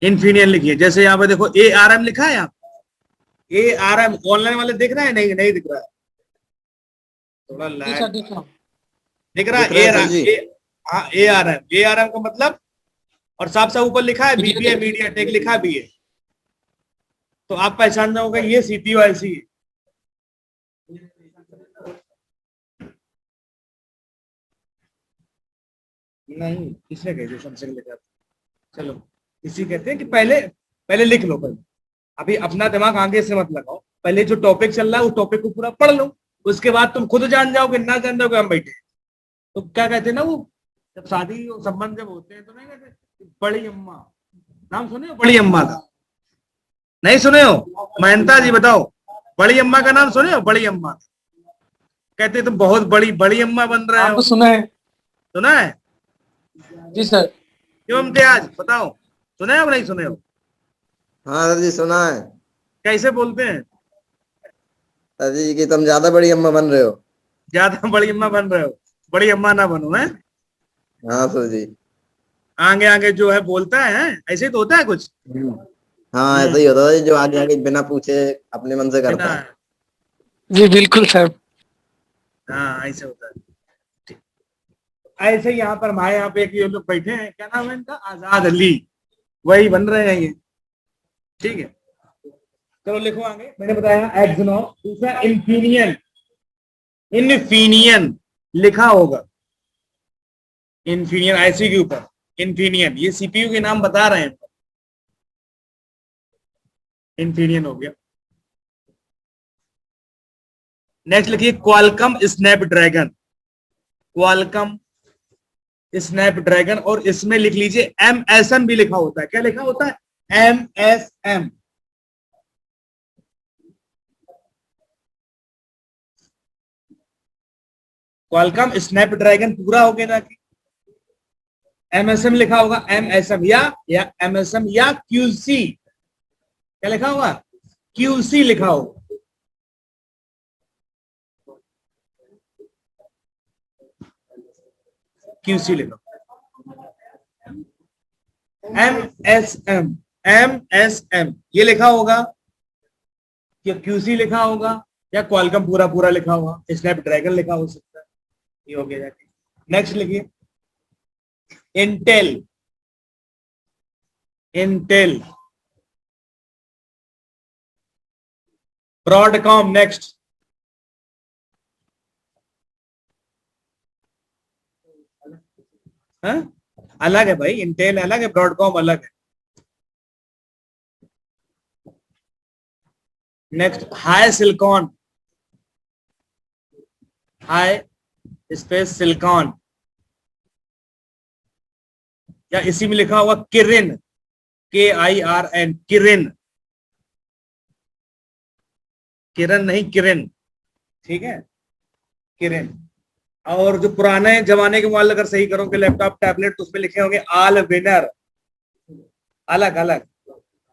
Infineon लिखिए। जैसे यहाँ पे देखो ARM लिखा है, यहाँ ARM ऑनलाइन वाले दिख रहा है? नहीं नहीं दिख रहा है, थोड़ा जी सर लैग दिख रहा हूँ। दिख रहा दिख रहा है सर है। जी। हाँ ARM का मतलब, और साफ साफ ऊपर लिखा है media BPA tech. Media tech लिखा भी है, तो आप पहचान जाओगे ये CPU ऐसी है। नहीं इसने कह दिया सैमसंग लिखा था। चलो इसी कहते हैं कि पहले पहले लिख लो, पहले अभी अपना दिमाग आगे से मत लगाओ, पहले जो टॉपिक चल रहा है उस टॉपिक को पूरा पढ़ लो, उसके बाद तुम खुद जान जाओगे, ना जान जाओगे हम बैठे। तो क्या कहते हैं ना, वो जब शादी और संबंध जब होते हैं तो नहीं कहते बड़ी अम्मा, नाम सुने हो बड़ी अम्मा का? नहीं सुने हो? महंता जी बताओ, बड़ी अम्मा का नाम सुने हो? बड़ी अम्मा कहते तुम बहुत बड़ी बड़ी अम्मा बन रहे नाम हो, तो सुना है। सुना है? जी सर। क्यों इम्तियाज बताओ, सुने हो नहीं सुने हो? हाँ सर जी सुना है। कैसे बोलते हैं? सर जी कि तुम ज्यादा बड़ी अम्मा बन रहे हो। ज्यादा बड़ी अम्मा बन रहे हो, बड़ी अम्मा ना बनो है। हाँ सर जी। आगे आगे जो है बोलता है, ऐसे ही तो होता है कुछ। हाँ ऐसा ही होता है, जो आगे आगे बिना पूछे अपने मन से बिना, करता है। जी बिल्कुल सर। हाँ ऐसे होता है। ठीक। ऐसे ही यहाँ पर हमारे यहाँ पे एक ये लोग बैठे हैं, क्या नाम है इनका, आजाद अली, वही बन रहे हैं ये। ठीक है चलो लिखो आगे। मैंने बताया एक्सनो, दूसरा इन्फिनियन, इन्फिनियन लिखा होगा, इन्फिनियन आईसी के ऊपर इन्फिनियन, ये CPU के नाम बता रहे हैं, इन्फिनियन हो गया। नेक्स्ट लिखिए क्वालकम स्नैपड्रैगन, क्वालकम स्नैपड्रैगन, और इसमें लिख लीजिए MSM भी लिखा होता है। क्या लिखा होता है? MSM। क्वालकॉम स्नैपड्रैगन पूरा हो गया ना कि MSM लिखा होगा, MSM या MSM या QC, क्या लिखा होगा? QC लिखा होगा। QC लिखा, MSM ये लिखा होगा, या QC लिखा होगा, या क्वालकॉम पूरा पूरा लिखा होगा, स्नैपड्रैगन लिखा हो सकता है। ये हो गया जाके। नेक्स्ट लिखिए इंटेल, इंटेल, ब्रॉडकॉम। नेक्स्ट अलग है भाई, इंटेल अलग है, ब्रॉडकॉम अलग है। Next high silicon, high space silicon, या इसी में लिखा हुआ किरिन, KIRN, किरिन, किरण नहीं किरिन, ठीक है किरिन। और जो पुराने जमाने के मोबाइल अगर सही करोगे लैपटॉप टैबलेट, तो उसमें लिखे होंगे आल विनर, अलग अलग,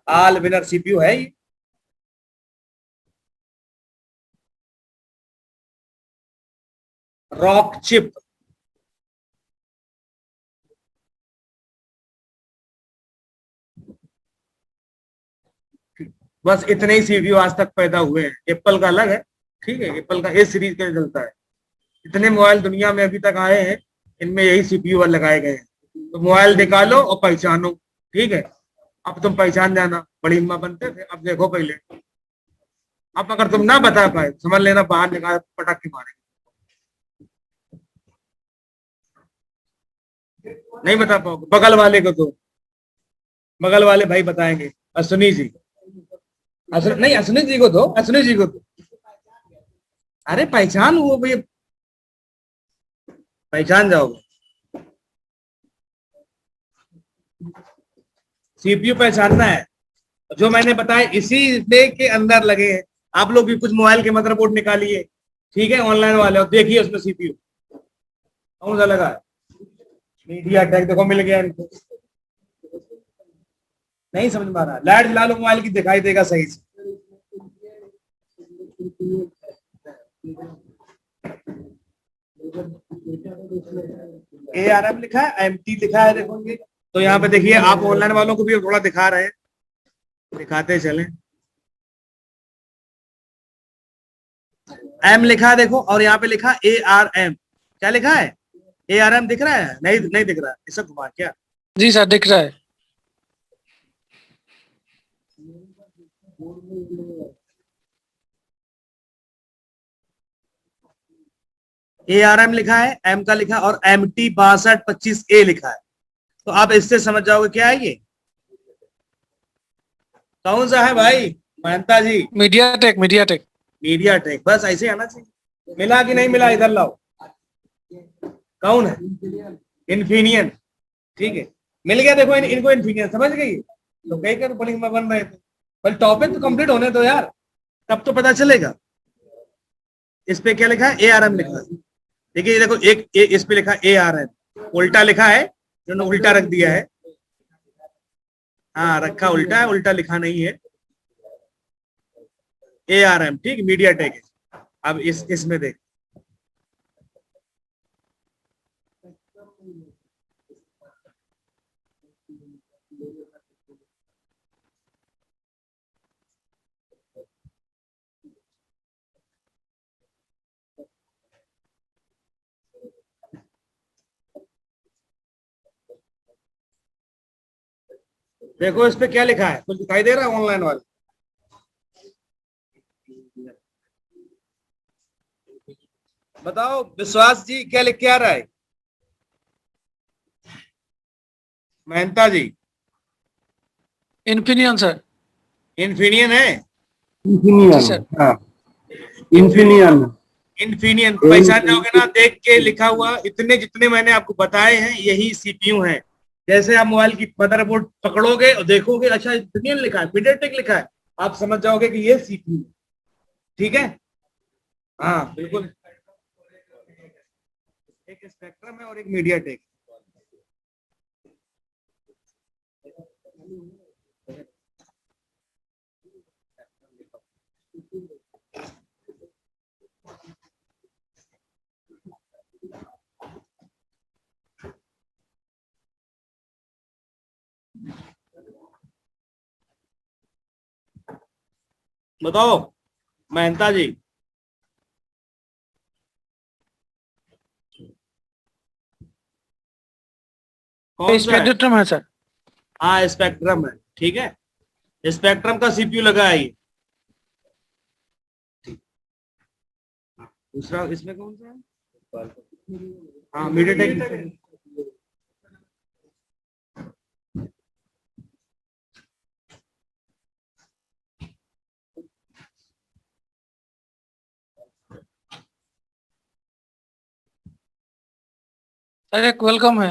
आल विनर CPU है ये। रॉक चिप, बस इतने ही CPU आज तक पैदा हुए हैं। एप्पल का अलग है, ठीक है, एप्पल का A सीरीज का चलता है। इतने मोबाइल दुनिया में अभी तक आए हैं, इनमें यही CPU लगाए गए हैं। तो मोबाइल निकालो और पहचानो, ठीक है। अब तुम पहचान जाना, बड़ी अम्मा बनते थे, अब देखो पहले। अब अगर तुम ना बता पाए समझ लेना बाहर निकाल पटाख के मारेंगे। नहीं बता पाओगे, बगल वाले को तो, बगल वाले भाई बताएंगे, अश्विनी जी, नहीं अश्विनी जी को दो, अश्विनी जी को दो। अरे पहचान वो भाई, पहचान जाओगे। CPU पहचानना है, जो मैंने बताया इसी डे के अंदर लगे हैं। आप लोग भी कुछ मोबाइल के मदरबोर्ड निकालिए, ठीक है, ऑनलाइन वाले, और देखिए उसमें CPU कौन सा लगा है। मीडिया टेक देखो मिल गया इनको। नहीं समझ में आ रहा, लाइट जला लो मोबाइल की, दिखाई देगा सही से। ARM लिखा है, MT लिखा है, देखोगे तो यहाँ पे देखिए, आप ऑनलाइन वालों को भी थोड़ा दिखा रहे हैं, दिखाते चलें। एम लिखा है देखो, और यहाँ पे लिखा ARM। क्या लिखा है? ARM दिख रहा है? नहीं नहीं दिख रहा है, इसे घुमा क्या? जी सर दिख रहा है। ARM लिखा है, एम का लिखा, और MT 6225A लिखा है। तो आप इससे समझ जाओगे क्या है ये, कौन सा है भाई Mahanta ji? Media tech, media tech. Media tech, बस ऐसे आना चाहिए। मिला कि नहीं मिला? इधर लाओ, कौन है? इन्फिनियन, ठीक है, मिल गया। देखो इनको इन्फिनियन समझ गई, तो कई कर बन रहे थे, पर टॉपिक तो कंप्लीट होने दो यार, तब तो पता चलेगा। इस पे क्या लिखा है? ARM लिखा है। देखिए ये देखो, इस पे लिखा ARM, उल्टा लिखा है, जिन्होंने उल्टा रख दिया है। हाँ रखा उल्टा है, उल्टा लिखा नहीं है। ARM, ठीक, मीडिया टेक है। अब इसमें देख, देखो इस पे क्या लिखा है, कुछ दिखाई दे रहा है ऑनलाइन वाले? बताओ विश्वास जी, क्या लिख के आ रहा है? महंता जी, इन्फिनियन सर। इन्फिनियन है? जी सर। हाँ, इन्फिनियन। इन्फिनियन पहचान जाओगे ना, देख के लिखा हुआ, इतने जितने मैंने आपको बताए हैं यही CPU हैं। जैसे आप मोबाइल की मदरबोर्ड पकड़ोगे और देखोगे, अच्छा इन्फिनियन लिखा है, मीडियाटेक लिखा है, आप समझ जाओगे कि ये CPU है। ठीक है, हाँ बिल्कुल। एक स्पेक्ट्रम है और एक मीडियाटेक। बताओ महंता जी, कौन सा है? स्पेक्ट्रम है सर। हाँ स्पेक्ट्रम है, ठीक है, स्पेक्ट्रम का CPU लगा है ये। दूसरा इसमें कौन सा है? हाँ मीडियाटेक। सर एक वेलकम है।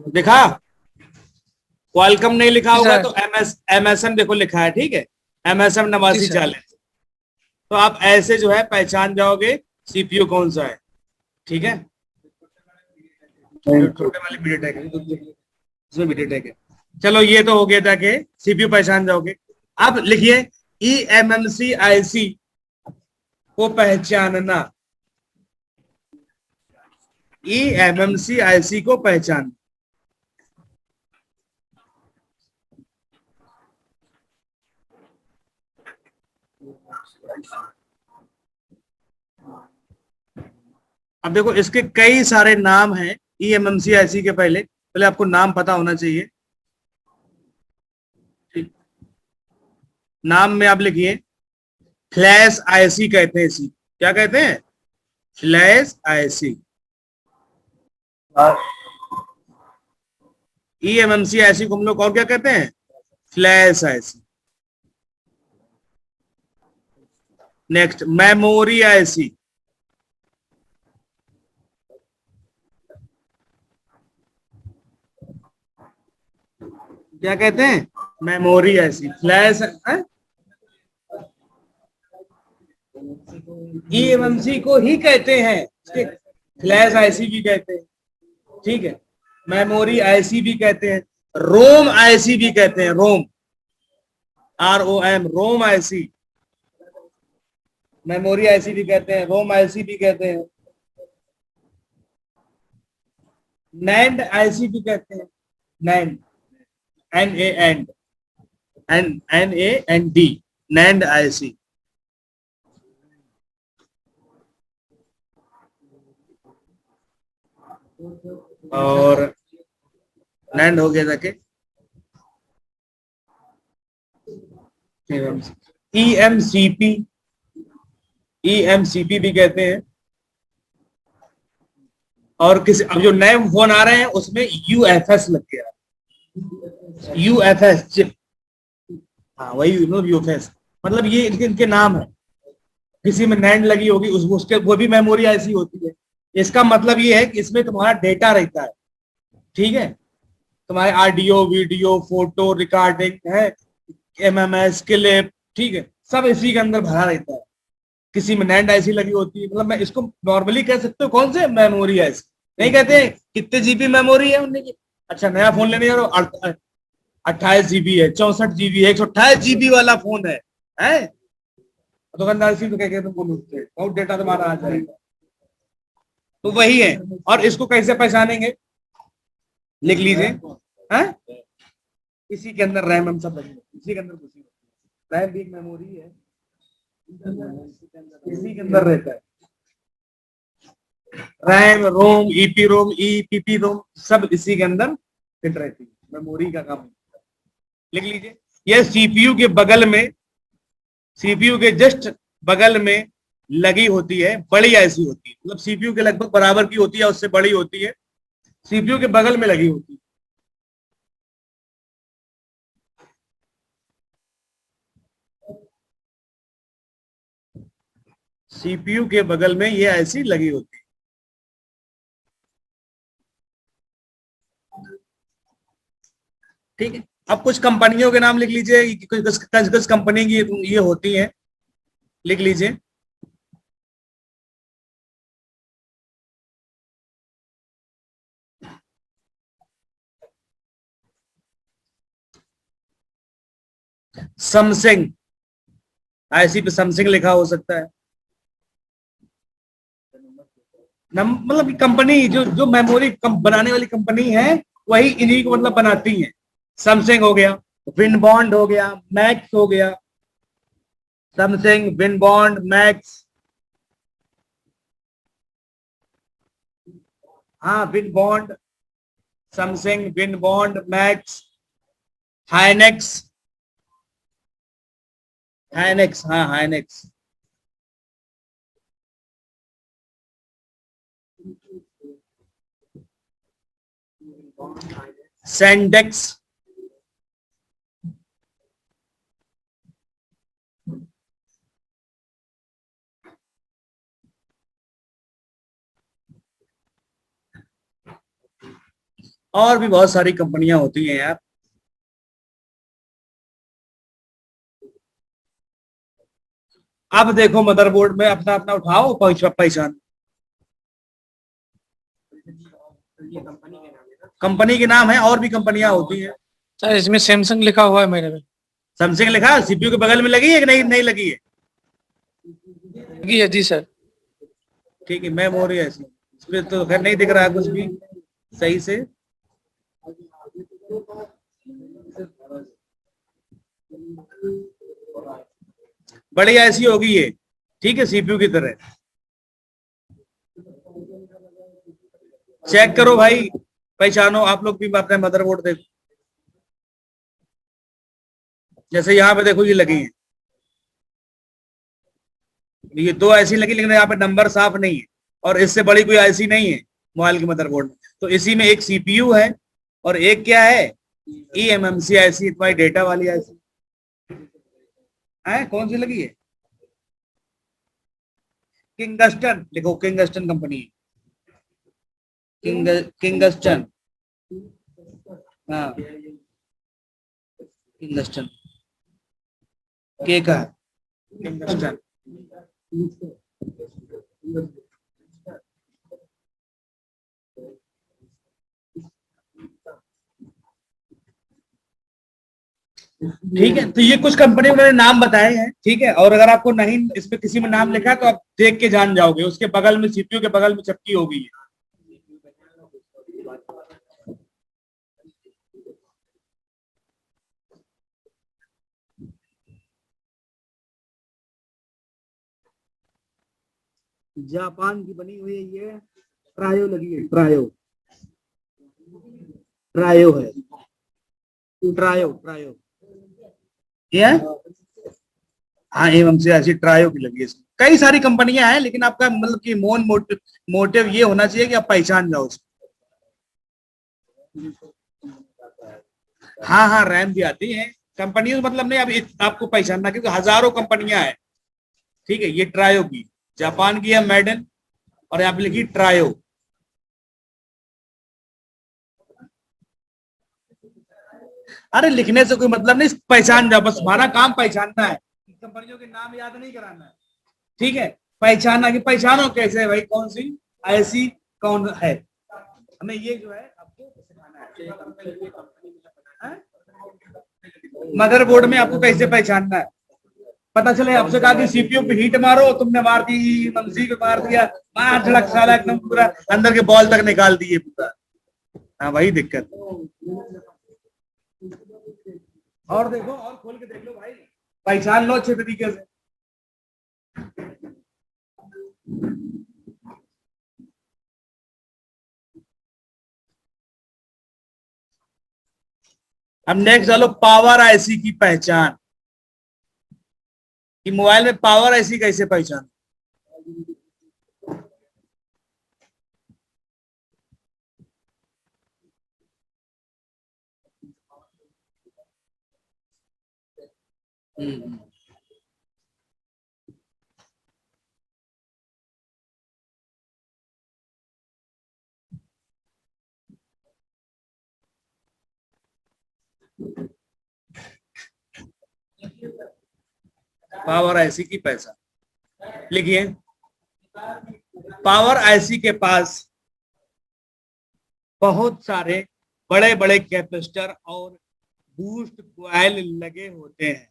देखा, क्वालकॉम नहीं लिखा जी होगा सर। तो MSM देखो लिखा है, ठीक है, MSM जी नवासी सर। चालीस। तो आप ऐसे जो है पहचान जाओगे CPU कौन सा है, ठीक है। छोटे वाले मीडियाटेक है, इसमें मीडियाटेक है। चलो ये तो हो गया था कि CPU पहचान जाओगे। अब लिखिए eMMC IC को पहचानना, eMMC IC को पहचान। अब देखो इसके कई सारे नाम हैं, eMMC IC के पहले आपको नाम पता होना चाहिए। ठीक, नाम में आप लिखिए फ्लैश IC कहते हैं इसी, क्या कहते हैं? Flash IC। eMMC IC को हम लोग और क्या कहते हैं? Flash IC। Next memory IC, क्या कहते हैं? Memory IC। फ्लैश eMMC को ही कहते हैं, फ्लैश IC भी कहते हैं, ठीक है, मेमोरी IC भी कहते हैं, रोम IC भी कहते हैं, रोम ROM, रोम IC। मेमोरी आईसी भी कहते हैं, रोम आईसी भी कहते हैं, नैंड आईसी भी कहते हैं, NAND, N A and, N A N D, NAND IC. और नैंड हो गया जाके ईएमसीपी, ईएमसीपी भी कहते हैं। और किसी अब जो नए फोन आ रहे हैं उसमें यूएफएस लग गया, यूएफएस चिप, हाँ वही यूएफएस, मतलब ये इनके इनके नाम है। किसी में नैंड लगी होगी उसके वो भी मेमोरी ऐसी होती है। इसका मतलब ये है कि इसमें तुम्हारा डेटा रहता है, ठीक है, तुम्हारे ऑडियो वीडियो फोटो रिकॉर्डिंग है, एमएमएस क्लिप, ठीक है, सब इसी के अंदर भरा रहता है। किसी में नैंड ऐसी लगी होती है, मतलब मैं इसको नॉर्मली कह सकते हो कौन से मेमोरी ऐसी, नहीं कहते कितने जीबी मेमोरी है उनने की। अच्छा नया फोन लेने जा रहे हो, 28 जीबी है, 64 जीबी है, 128 जीबी वाला फोन है? दुकानदार सी तो कह के तुमको लूटते हैं, बहुत डेटा तुम्हारा आ जाएगा। तो वही है। और इसको कैसे पहचानेंगे, लिख लीजिए, हैं? इसी के अंदर रैम हम सब लगे, इसी के अंदर घुसी होती है। रैम भी एक मेमोरी है, इसी के अंदर रहता है। रैम, रोम, ईपी रोम, ईपीपी रोम, सब इसी के अंदर फिट रहती है, मेमोरी का काम। लिख लीजिए, यह सीपीयू के बगल में, सीपीयू के जस्ट बगल में लगी होती है, बड़ी ऐसी होती है, मतलब सीपीयू के लगभग बराबर की होती है, उससे बड़ी होती है, सीपीयू के बगल में लगी होती है। सीपीयू के बगल में ये ऐसी लगी होती है। ठीक है, अब कुछ कंपनियों के नाम लिख लीजिए, कुछ कंपनी की ये होती है, लिख लीजिए। सैमसंग, ऐसी पे सैमसंग लिखा हो सकता है। मतलब कंपनी जो जो मेमोरी बनाने वाली कंपनी है वही इन्हीं को मतलब बनाती है। सैमसंग हो गया, विनबॉन्ड हो गया, मैक्स हो गया, सैमसंग, विनबॉन्ड, मैक्स, हाँ विनबॉन्ड, सैमसंग, विनबॉन्ड, मैक्स, हाइनेक्स, हाइनेक्स, हाँ हाइनेक्स, सैंडेक्स, और भी बहुत सारी कंपनियां होती हैं यार। अब देखो मदरबोर्ड में अपना अपना उठाओ पहचान, कंपनी के नाम है, और भी कंपनियां होती हैं। सर इसमें सैमसंग लिखा हुआ है मेरे में। सैमसंग लिखा, सीपीयू के बगल में लगी है कि नहीं, नहीं लगी है? लगी है जी सर। ठीक है, मेमोरी ऐसी, इसमें तो खैर नहीं दिख रहा है कुछ भी सही से। बड़ी ऐसी होगी ये, ठीक है, सीपीयू की तरह। चेक करो भाई, पहचानो आप लोग भी अपने मदरबोर्ड देखो, जैसे यहाँ पे देखो ये लगी है, ये दो ऐसी लगी, लेकिन यहाँ पे नंबर साफ नहीं है, और इससे बड़ी कोई ऐसी नहीं है मोबाइल के मदरबोर्ड में। तो इसी में एक सीपीयू है और एक क्या है, ईएमएमसी ऐसी, तुम्हारी डेटा वाली ऐसी है। कौन सी लगी है? किंगस्टन लिखो, किंगस्टन कंपनी है, किंगस्टन, हाँ किंगस्टन, के का है, किंगस्टन। ठीक है, तो ये कुछ कंपनी उन्होंने नाम बताए हैं, ठीक है। और अगर आपको नहीं इस पे किसी में नाम लिखा है तो आप देख के जान जाओगे, उसके बगल में सीपीयू के बगल में चक्की होगी। जापान की बनी हुई है ये, ट्रायो लगी है, ट्रायो, ट्रायो है, ट्रायो ट्रायो ये है? हाँ, एवं से ऐसी ट्रायो की लगी है इसमें। कई सारी कंपनियां हैं, लेकिन आपका मतलब कि मोटिव ये होना चाहिए कि आप पहचान जाओ उसको। हाँ हाँ, रैम भी आती है कंपनी, मतलब नहीं, अभी आपको पहचानना, क्योंकि हजारों कंपनियां हैं। ठीक है, ये ट्रायो की, जापान की है, मेडन, और यहाँ पे लिखी ट्रायो। अरे लिखने से कोई मतलब नहीं, पहचान जाओ, बस हमारा काम पहचानना है, कंपनियों के नाम याद नहीं कराना है। ठीक है, पहचानना, कि पहचानो कैसे है भाई, कौन सी ऐसी कौन है, हमें ये जो है आपको सिखाना है। मदरबोर्ड में आपको कैसे पहचानना है, पता चले आपसे कहा कि सीपीयू पे हीट मारो, तुमने मार दी मंजी पे, मार दिया, मार झड़क साला एकदम पूरा अंदर के बॉल तक निकाल दिए पूरा। हाँ, वही दिक्कत। और देखो, और खोल के देख लो भाई, पहचान लो अच्छे तरीके से। अब नेक्स्ट चलो, पावर आईसी की पहचान, कि मोबाइल में पावर आईसी कैसे पहचान। पावर आईसी की पहचान लिखिए, पावर आईसी के पास बहुत सारे बड़े बड़े कैपेसिटर और बूस्ट कॉइल लगे होते हैं,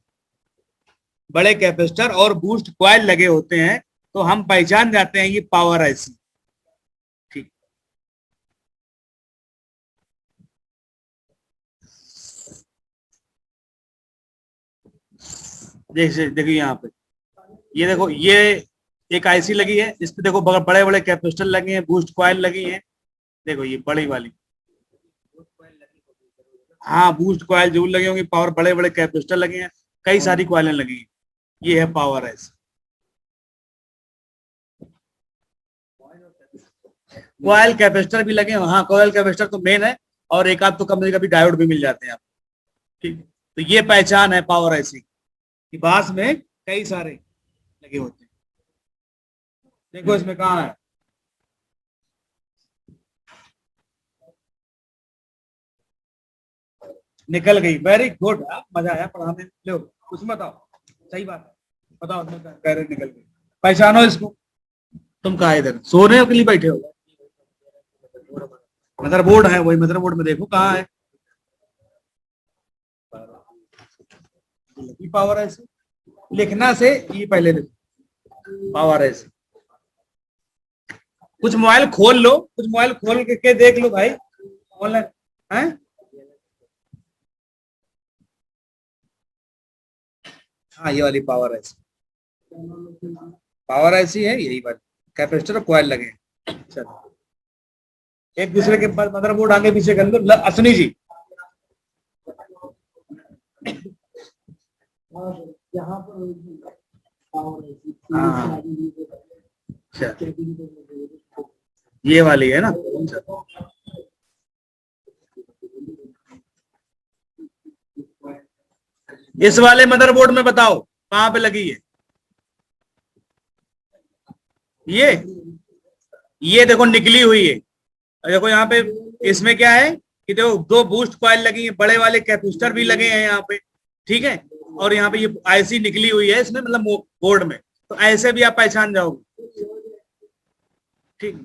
बड़े कैपेसिटर और बूस्ट कॉइल लगे होते हैं, तो हम पहचान जाते हैं ये पावर आईसी। ठीक, जैसे देखिए यहाँ पे, ये देखो, ये एक आईसी लगी है, इस पे देखो बड़े बड़े कैपेसिटर लगे हैं, बूस्ट कॉइल लगी हैं, देखो ये बड़ी वाली। हाँ, बूस्ट कॉइल जरूर लगे होंगे, पावर बड़े बड़े कैपेसिटर लगे हैं, कई सारी कॉइलें लगी हैं, ये है पावर आईसी। कॉइल कैपेसिटर भी लगे हैं, हाँ, कॉइल कैपेसिटर तो मेन है, और एक आध तो कभी कभी डायोड भी मिल जाते हैं आप। ठीक है, तो ये पहचान है पावर आईसी की, बास में कई सारे लगे होते हैं। देखो इसमें कहाँ है, निकल गई, वेरी गुड, मजा आया पढ़ाने, लो उसमें बताओ, सही बात है, बताओ उसमें कह रहे निकल गई, पहचानो इसको। तुम कहा इधर सोने के लिए बैठे हो, मदरबोर्ड है, वही मदरबोर्ड में देखो कहाँ है, पावर ऐसे लिखना से ये पहले लिखो, पावर ऐसे। कुछ मोबाइल खोल लो, कुछ मोबाइल खोल के देख लो भाई, ऑनलाइन है। हाँ, ये वाली पावर ऐसी, पावर ऐसी है, यही बात, कैपेसिटर और कॉइल लगे हैं। चलो, एक दूसरे के पास मदरबोर्ड आगे पीछे कर लो, असनी जी। हाँ, ये वाली है ना, इस वाले मदरबोर्ड में बताओ कहां पे लगी है, ये देखो निकली हुई है, देखो यहाँ पे, इसमें क्या है कि देखो दो बूस्ट कॉइल लगी है, बड़े वाले कैपेसिटर भी लगे हैं यहाँ पे, ठीक है, और यहाँ पे ये आईसी निकली हुई है इसमें, मतलब बोर्ड में, तो ऐसे भी आप पहचान जाओगे। ठीक,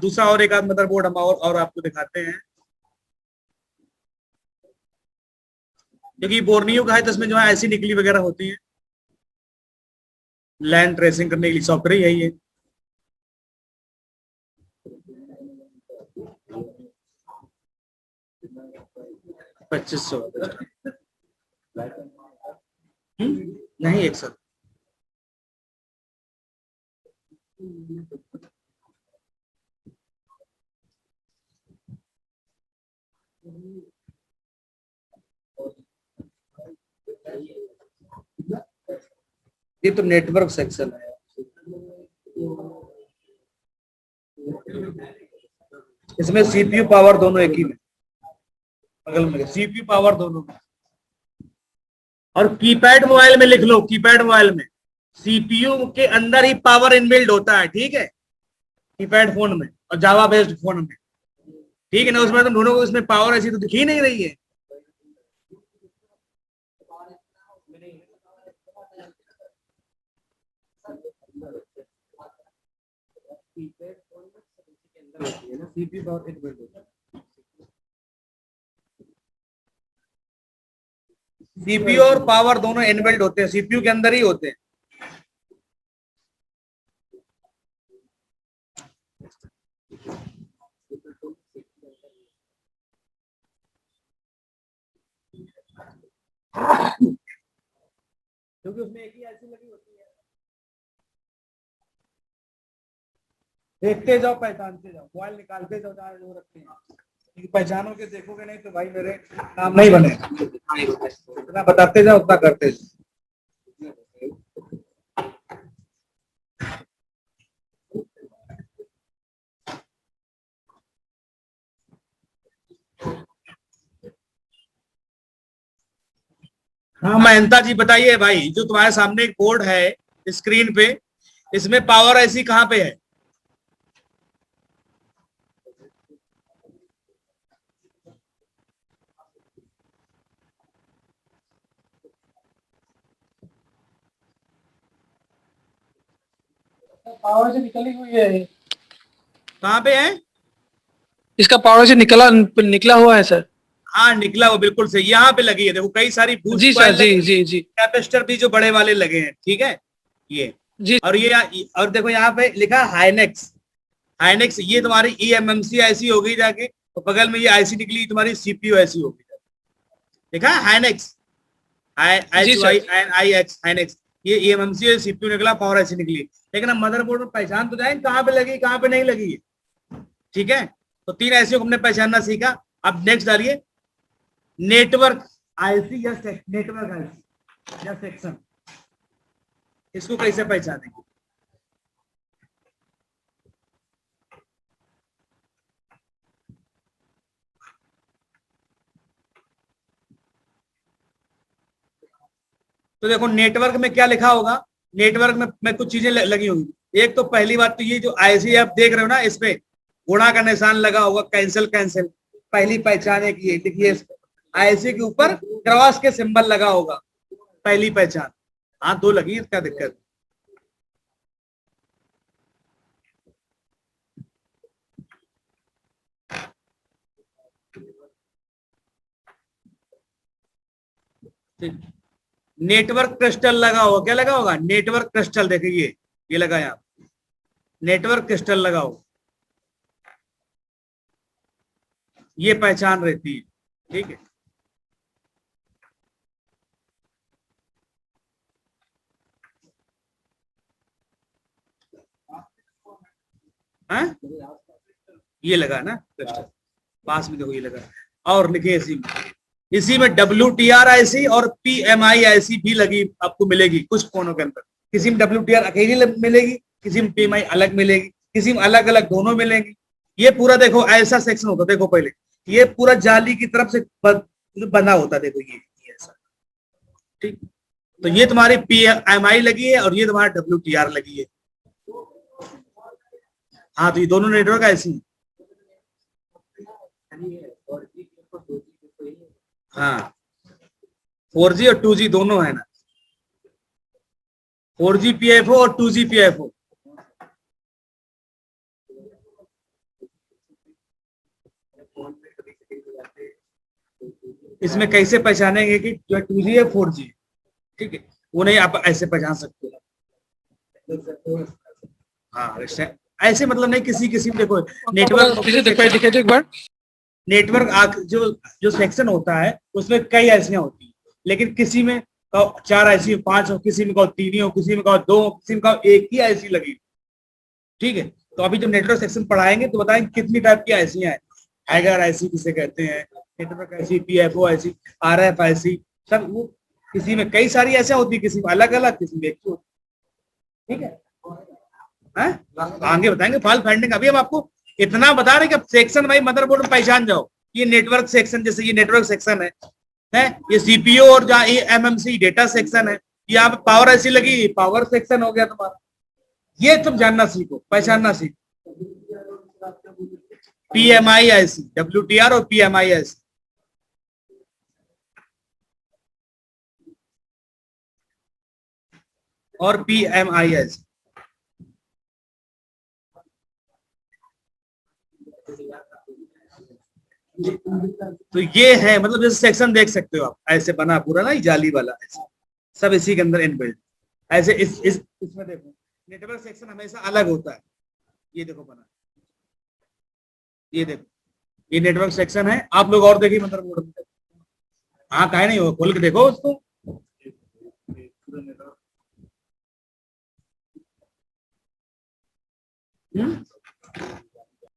दूसरा और एक आध मदरबोर्ड हम और आपको दिखाते हैं। क्योंकि बोर्नियो का है तो इसमें जो है ऐसी निकली वगैरह होती है, लैंड ट्रेसिंग करने के लिए सॉफ्टवेयर यही है। $2500 नहीं, एक सर ये तो नेटवर्क सेक्शन है, इसमें सीपीयू पावर दोनों एक ही में, बगल में सीपीयू पावर दोनों में। और कीपैड मोबाइल में लिख लो, कीपैड मोबाइल में सीपीयू के अंदर ही पावर इनबिल्ड होता है, ठीक है, कीपैड फोन में और जावा बेस्ड फोन में, ठीक है ना। उसमें तुम ढूंढोगे उसमें पावर ऐसी तो दिख ही नहीं रही है। सीपीयू और पावर दोनों इनबिल्ट होते हैं, सीपीयू के अंदर ही होते हैं। क्योंकि उसमें एक ही ऐसी लगी होती है। देखते जाओ, पहचानते जाओ, मोबाइल निकालते जाओ जहाँ जो रखते हैं, पहचानोगे के देखोगे नहीं तो भाई मेरे काम नहीं बने। जितना बताते जाओ उतना करते जाओ। हाँ महंता जी बताइए भाई, जो तुम्हारे सामने एक बोर्ड है स्क्रीन पे, इसमें पावर ऐसी कहाँ पे है? पावर से निकली हुई है, कहाँ पे है? इसका पावर से निकला हुआ है सर। हाँ निकला वो बिल्कुल सही, यहाँ पे लगी है, देखो कई सारी बूस्ट जी सर, कॉइल जी लगी, जी जी कैपेसिटर भी जो बड़े वाले लगे हैं, ठीक है ये। जी और ये और देखो यहाँ पे लिखा हाइनेक्स, हाइनेक्स ये तुम्हारी ईएमएमसी ऐसी होगी जाके, तो बगल में ये आईसी निकली तुम्हारी सीपीयू ऐसी होगी, देखा हाइनेक्स, जी एच sir. Y N I X Hynix, ये ईएमएमसी सीपीयू निकला, पावर ऐसी निकली। लेकिन अब मदरबोर्ड में पहचान तो जाए कहाँ पे लगी कहाँ पे नहीं लगी है, ठीक है। तो तीन ऐसे हमने पहचानना सीखा। अब नेक्स्ट डालिए, नेटवर्क आईसी या नेटवर्क आईसी या सेक्शन, इसको कैसे पहचानेंगे? तो देखो नेटवर्क में क्या लिखा होगा, नेटवर्क में कुछ चीजें लगी होंगी। एक तो पहली बात तो ये जो आईसी आप देख रहे हो ना, इस पे गुणा का निशान लगा होगा, कैंसिल कैंसिल, पहली पहचान एक ये देखिए, आईसी के ऊपर क्रॉस के सिंबल लगा होगा, पहली पहचान। हाँ दो लगी है, क्या दिक्कत? नेटवर्क क्रिस्टल लगा होगा, क्या लगा होगा? नेटवर्क क्रिस्टल, देखिए ये लगा यहाँ, नेटवर्क क्रिस्टल लगा होगा, ये पहचान रहती है, ठीक है। हाँ? ये लगा ना क्रिस्टल, पास में देखो ये लगा। और लिखे इसी में WTR और PMI भी लगी आपको मिलेगी कुछ फोनों के अंदर। किसी में WTR अकेली मिलेगी, किसी में PMI अलग मिलेगी, किसी में अलग अलग दोनों मिलेंगी। ये पूरा देखो ऐसा सेक्शन होता, देखो पहले ये पूरा जाली की तरफ से बना होता, देखो ये ऐसा, ठीक। तो ये तुम्हारी PMI लगी है और ये तुम्हारा WTR लगी है। हाँ तो ये दोनों नेटवर्क ऐसी है। हाँ 4G और 2G दोनों है ना, 4G PFO और 2G PFO। इसमें कैसे पहचानेंगे कि जो 2G है 4G है, ठीक है, वो नहीं आप ऐसे पहचान सकते हो। हाँ ऐसे मतलब नहीं, किसी किसी में देखो नेटवर्क फिर से दिखाई दो एक बार। नेटवर्क जो जो सेक्शन होता है उसमें कई ऐसियां होती हैं, लेकिन किसी में कहो 4 ऐसी 5 हो, किसी में कहो 3 हो, किसी में कहो 2 हो, किसी में कहो 1 ही ऐसी लगी, ठीक है। तो अभी जब नेटवर्क सेक्शन पढ़ाएंगे तो बताएंगे कितनी टाइप की ऐसियां हैं, हैगर ऐसी किसे कहते हैं, नेटवर्क ऐसी, पीएफओ ऐसी, आरएफ ऐसी, सब वो किसी में कई सारी ऐसे होती है, किसी में अलग अलग, किसी में एक ही होती, ठीक है। आगे बताएंगे फॉल्ट फाइंडिंग। अभी हम आपको इतना बता रहे कि अब सेक्शन भाई मदरबोर्ड में पहचान जाओ, ये नेटवर्क सेक्शन, जैसे ये नेटवर्क सेक्शन है ये सीपीयू, और जहाँ ये एमएमसी डेटा सेक्शन है, यहाँ पे पावर ऐसी लगी, पावर सेक्शन हो गया तुम्हारा। ये तुम जानना सीखो, पहचानना सीखो। पीएमआई ऐसी, WTR और पीएमआई ऐसी, और पीएमआई ऐसी। तो ये है, मतलब जैसे सेक्शन देख सकते हो आप, ऐसे बना पूरा ना, जाली वाला ऐसे, सब इसी के अंदर इनबिल्ट। ऐसे इसमें देखो नेटवर्क सेक्शन हमेशा अलग होता है, ये देखो बना, ये देखो ये नेटवर्क सेक्शन है। आप लोग और देखिए मदरबोर्ड में, हाँ काहे नहीं हो, खोल के देखो उसको।